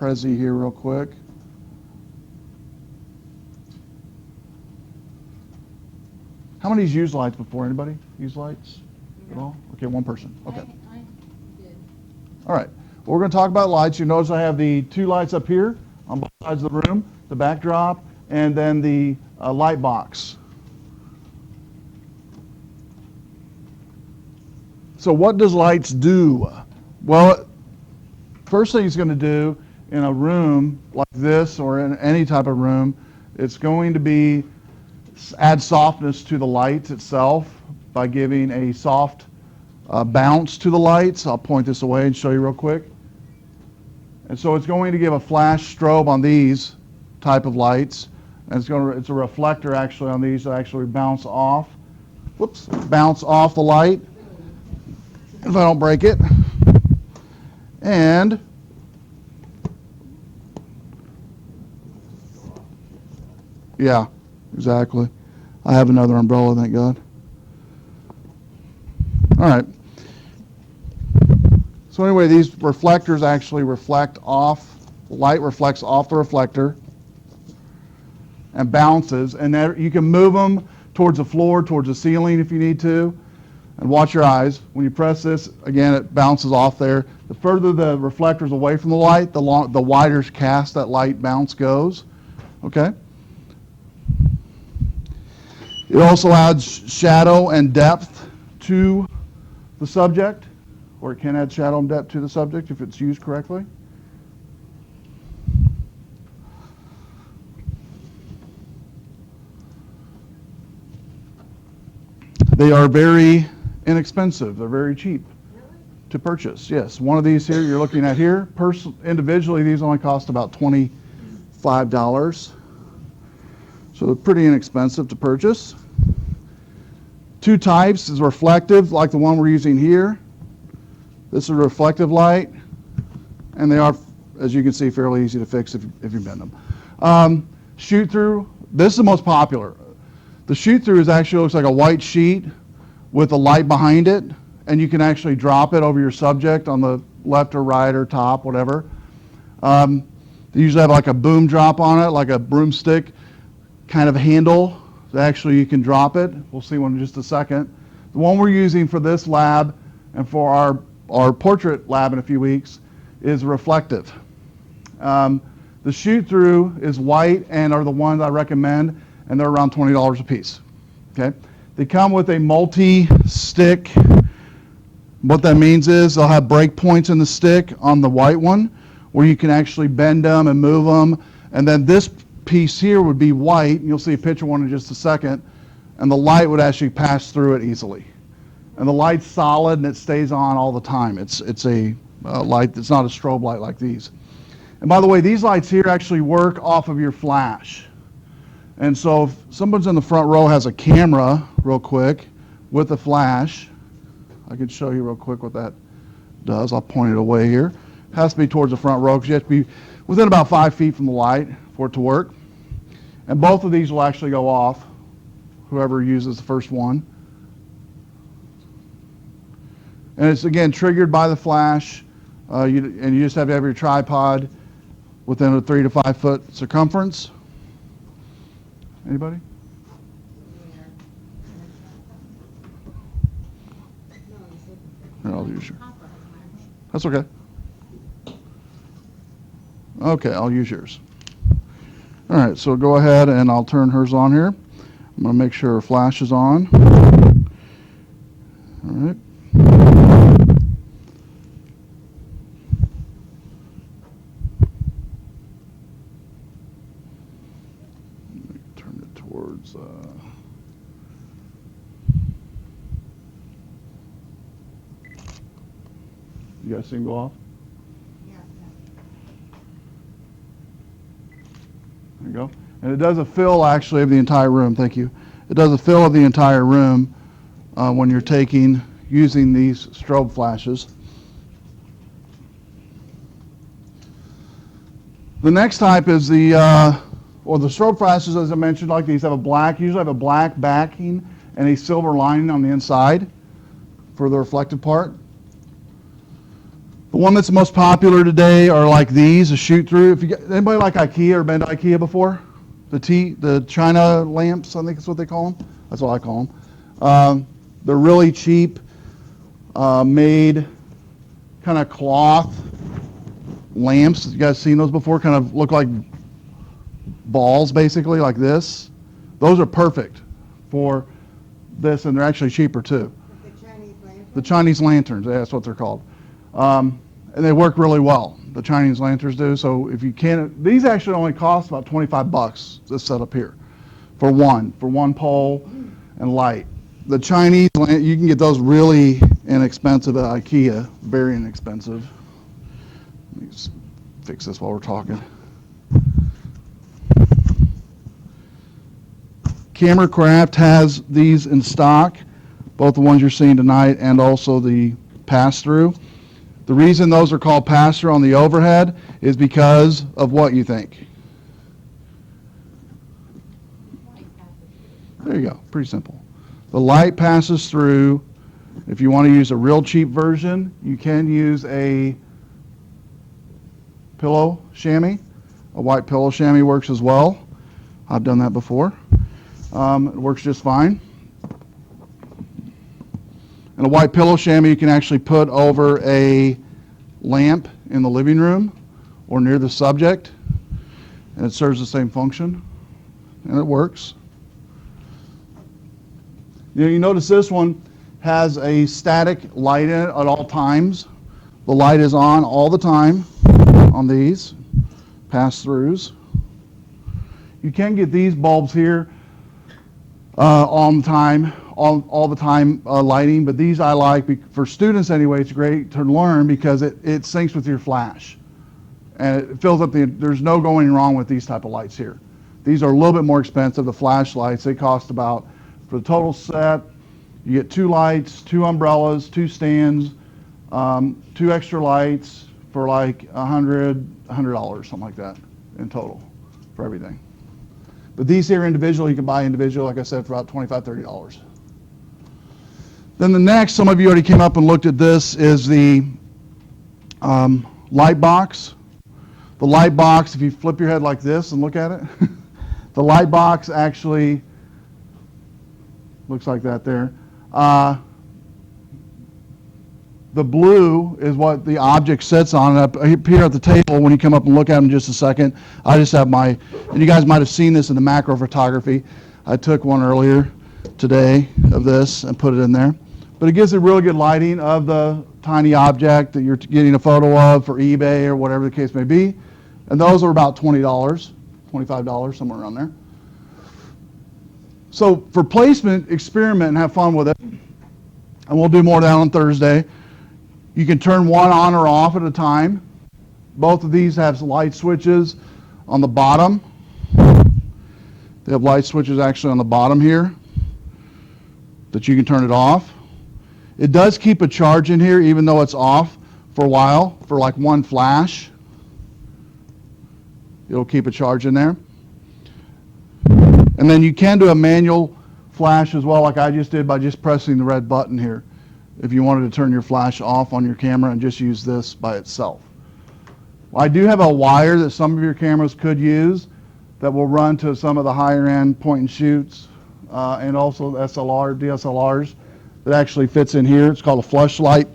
Prezi here real quick. How many's used lights before? Anybody use lights at all? Okay, one person. Okay. I did. All right. Well, we're going to talk about lights. You notice I have the two lights up here on both sides of the room, the backdrop, and then the light box. So what does lights do? Well, first thing it's going to do in a room like this or in any type of room, it's going to be add softness to the light itself by giving a soft bounce to the lights. I'll point this away and show you real quick. And so it's going to give a flash strobe on these type of lights, and it's a reflector actually on these that actually bounce off. Whoops, bounce off the light if I don't break it. And yeah, exactly. I have another umbrella, thank God. All right. So anyway, these reflectors actually reflect off, the light reflects off the reflector and bounces, and there, you can move them towards the floor, towards the ceiling if you need to, and watch your eyes. When you press this, again, it bounces off there. The further the reflector's away from the light, the wider cast that light bounce goes, okay? It also adds shadow and depth to the subject, or it can add shadow and depth to the subject if it's used correctly. They are very inexpensive. They're very cheap to purchase. Yes, one of these here you're looking at here, individually these only cost about $25. So they're pretty inexpensive to purchase. Two types is reflective, like the one we're using here. This is a reflective light, and they are, as you can see, fairly easy to fix if you bend them. Shoot through, this is the most popular. The shoot through actually looks like a white sheet with a light behind it, and you can actually drop it over your subject on the left or right or top, whatever. They usually have like a boom drop on it, like a broomstick kind of handle. Actually, you can drop it. We'll see one in just a second. The one we're using for this lab and for our portrait lab in a few weeks is reflective. The shoot-through is white and are the ones I recommend, and they're around $20 a piece. Okay? They come with a multi-stick. What that means is they'll have break points in the stick on the white one where you can actually bend them and move them, and then this piece here would be white, and you'll see a picture one in just a second, and the light would actually pass through it easily. And the light's solid and it stays on all the time. It's a light that's not a strobe light like these. And by the way, these lights here actually work off of your flash. And so if someone's in the front row has a camera real quick with a flash, I can show you real quick what that does. I'll point it away here. It has to be towards the front row because you have to be within about 5 feet from the light for it to work. And both of these will actually go off, whoever uses the first one. And it's, again, triggered by the flash, and you just have to have your tripod within a 3 to 5 foot circumference. Anybody? Here, I'll use yours. That's okay. Okay, I'll use yours. All right, so go ahead and I'll turn hers on here. I'm going to make sure her flash is on. All right. Turn it towards... You guys see him go off? There you go. And it does a fill, actually, of the entire room. Thank you. It does a fill of the entire room when you're using these strobe flashes. The next type is the strobe flashes, as I mentioned, like these usually have a black backing and a silver lining on the inside for the reflective part. The one that's most popular today are like these, a shoot through. If you got, anybody like IKEA or been to IKEA before? The China lamps, I think that's what they call them. That's what I call them. They're really cheap, made kind of cloth lamps. You guys seen those before? Kind of look like balls, basically, like this. Those are perfect for this, and they're actually cheaper too. The Chinese lanterns? The Chinese lanterns, that's what they're called. And they work really well. The Chinese lanterns do. So if you can't, these actually only cost about 25 bucks, this setup here, for one pole and light. The Chinese, you can get those really inexpensive at IKEA, very inexpensive. Let me just fix this while we're talking. Camera Craft has these in stock, both the ones you're seeing tonight and also the pass-through. The reason those are called pass-through on the overhead is because of what you think. There you go, pretty simple. The light passes through. If you want to use a real cheap version, you can use a pillow chamois. A white pillow chamois works as well. I've done that before. It works just fine. And a white pillow chamois you can actually put over a lamp in the living room or near the subject, and it serves the same function, and it works. You notice this one has a static light in it at all times. The light is on all the time on these pass-throughs. You can get these bulbs here all the time lighting, but these I like, for students anyway, it's great to learn because it syncs with your flash. And it fills up there's no going wrong with these type of lights here. These are a little bit more expensive, the flashlights. They cost about, for the total set, you get 2 lights, 2 umbrellas, 2 stands, 2 extra lights for like $100, something like that in total for everything. But these here individually, you can buy individual, like I said, for about $25, $30. Then the next, some of you already came up and looked at this, is the light box. The light box, if you flip your head like this and look at it, the light box actually looks like that there. The blue is what the object sits on. Up here at the table, when you come up and look at them in just a second, I just have and you guys might have seen this in the macro photography. I took one earlier today of this and put it in there. But it gives a really good lighting of the tiny object that you're getting a photo of for eBay or whatever the case may be. And those are about $20, $25, somewhere around there. So for placement, experiment and have fun with it. And we'll do more of that on Thursday. You can turn one on or off at a time. Both of these have light switches on the bottom. They have light switches actually on the bottom here that you can turn it off. It does keep a charge in here even though it's off for a while, for like one flash. It'll keep a charge in there. And then you can do a manual flash as well, like I just did by just pressing the red button here, if you wanted to turn your flash off on your camera and just use this by itself. Well, I do have a wire that some of your cameras could use that will run to some of the higher end point and shoots and also DSLRs that actually fits in here. It's called a flashlight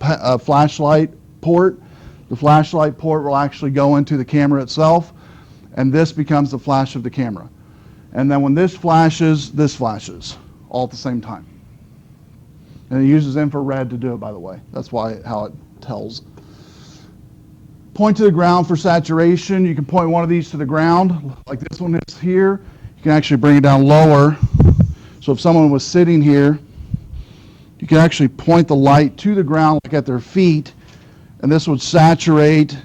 port. The flashlight port will actually go into the camera itself, and this becomes the flash of the camera. And then when this flashes all at the same time. And it uses infrared to do it, by the way. That's how it tells. Point to the ground for saturation. You can point one of these to the ground, like this one is here. You can actually bring it down lower. So if someone was sitting here, you can actually point the light to the ground, like at their feet, and this would saturate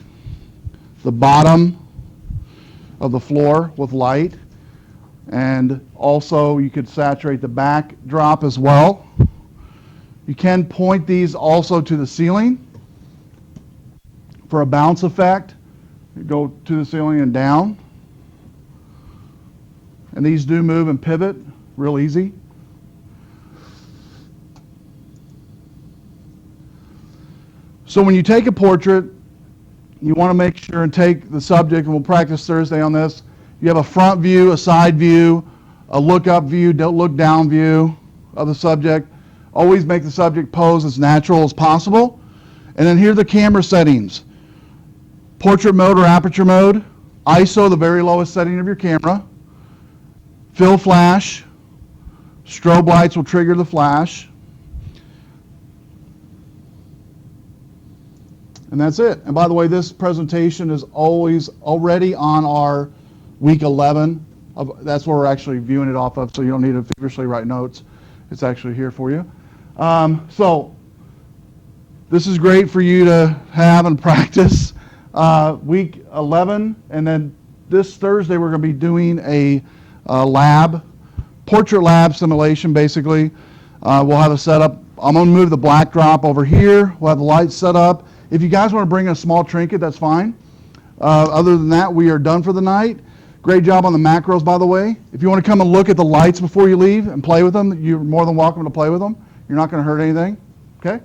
the bottom of the floor with light. And also you could saturate the backdrop as well. You can point these also to the ceiling for a bounce effect. You go to the ceiling and down. And these do move and pivot real easy. So when you take a portrait, you want to make sure and take the subject, and we'll practice Thursday on this. You have a front view, a side view, a look up view, don't look down view of the subject. Always make the subject pose as natural as possible. And then here are the camera settings. Portrait mode or aperture mode, ISO, the very lowest setting of your camera, fill flash, strobe lights will trigger the flash, and that's it. And by the way, this presentation is always already on our week 11. That's where we're actually viewing it off of, so you don't need to feverishly write notes. It's actually here for you. So this is great for you to have and practice. Week 11, and then this Thursday we're going to be doing a portrait lab simulation basically. We'll have a setup. I'm going to move the black drop over here. We'll have the lights set up. If you guys want to bring a small trinket, that's fine. Other than that, we are done for the night. Great job on the macros, by the way. If you want to come and look at the lights before you leave and play with them, you're more than welcome to play with them. You're not going to hurt anything. Okay?